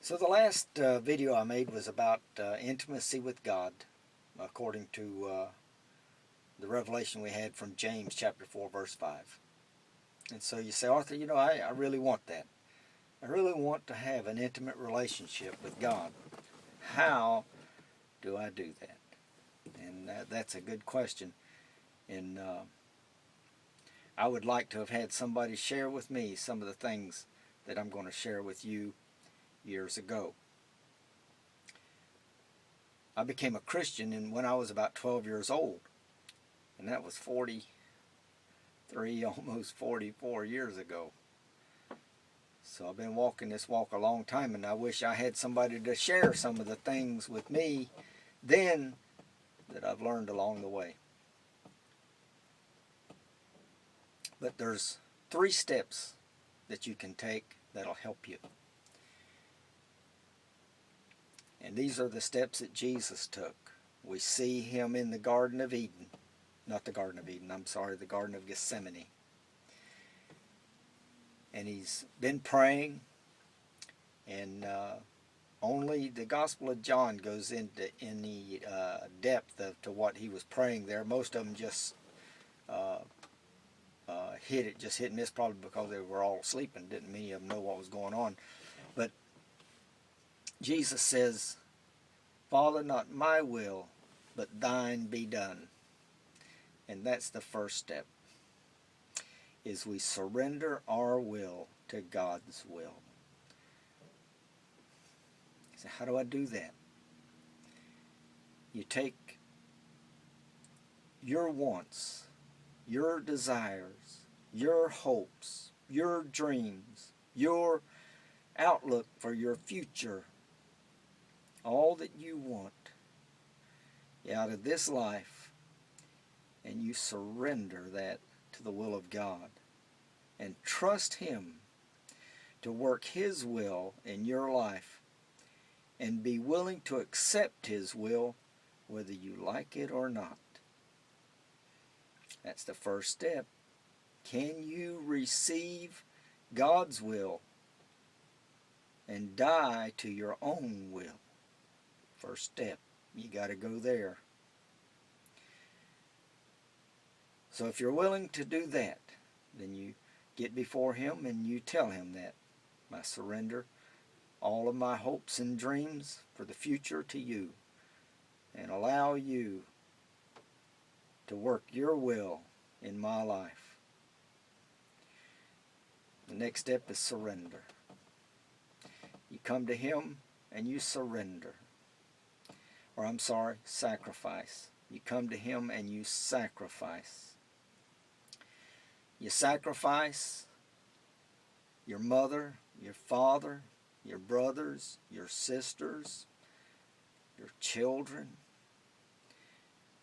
So the last video I made was about intimacy with God, according to the revelation we had from James chapter 4, verse 5. And so you say, Arthur, I really want that. I really want to have an intimate relationship with God. How do I do that? And that's a good question. And I would like to have had somebody share with me some of the things that I'm going to share with you years ago. I became a Christian when I was about 12 years old, and that was 43, almost 44 years ago. So I've been walking this walk a long time, and I wish I had somebody to share some of the things with me then that I've learned along the way. But there's 3 steps that you can take that'll help you. And these are the steps that Jesus took. We see him in the Garden of Eden. Not the Garden of Eden, I'm sorry, the Garden of Gethsemane. And he's been praying, and only the Gospel of John goes into any depth to what he was praying there. Most of them just hit and miss, probably because they were all asleep and didn't many of them know what was going on. But Jesus says, Father, not my will, but thine be done. And that's the first step, is we surrender our will to God's will. So how do I do that? You take your wants, your desires, your hopes, your dreams, your outlook for your future, all that you want out of this life, and you surrender that to the will of God and trust him to work his will in your life, and be willing to accept his will whether you like it or not. That's the first step. Can you receive God's will and die to your own will? First step. You got to go there. So if you're willing to do that, then you get before him and you tell him that. I surrender all of my hopes and dreams for the future to you, and allow you to work your will in my life. The next step is surrender. You come to him and you surrender. Or I'm sorry, sacrifice. You come to him and you sacrifice. You sacrifice your mother, your father, your brothers, your sisters, your children,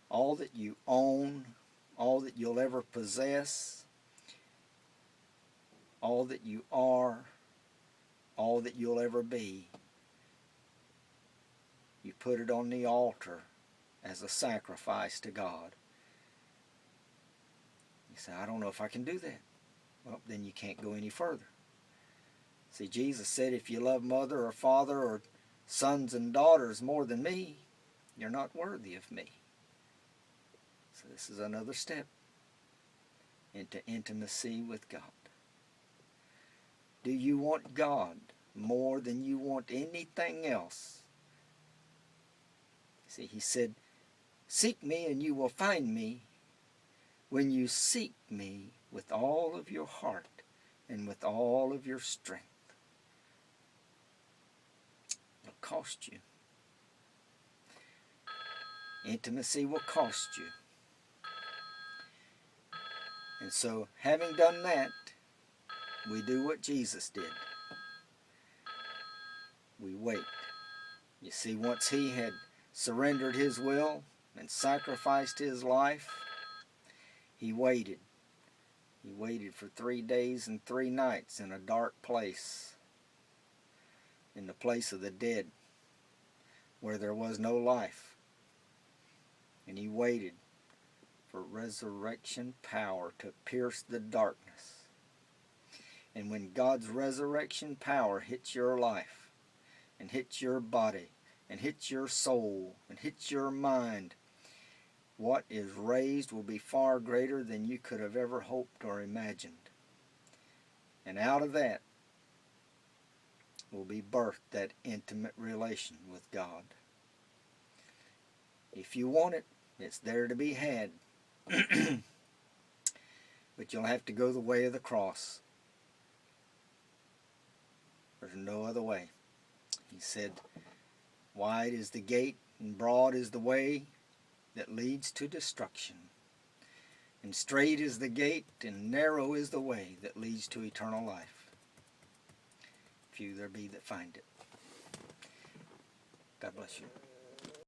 all that you own, all that you'll ever possess, all that you are, all that you'll ever be. You put it on the altar as a sacrifice to God. You say, I don't know if I can do that. Well, then you can't go any further. See, Jesus said, if you love mother or father or sons and daughters more than me, you're not worthy of me. So this is another step into intimacy with God. Do you want God more than you want anything else? See, he said, seek me and you will find me when you seek me with all of your heart and with all of your strength. It'll cost you. Intimacy will cost you. And so, having done that, we do what Jesus did. We wait. You see, once he had surrendered his will and sacrificed his life, he waited. He waited for 3 days and 3 nights in a dark place, in the place of the dead, where there was no life. And he waited for resurrection power to pierce the darkness. And when God's resurrection power hits your life, and hits your body and hits your soul and hits your mind, what is raised will be far greater than you could have ever hoped or imagined. And out of that will be birthed that intimate relation with God. If you want it, it's there to be had. But you'll have to go the way of the cross. There's no other way. He said, wide is the gate and broad is the way that leads to destruction. And straight is the gate and narrow is the way that leads to eternal life. Few there be that find it. God bless you.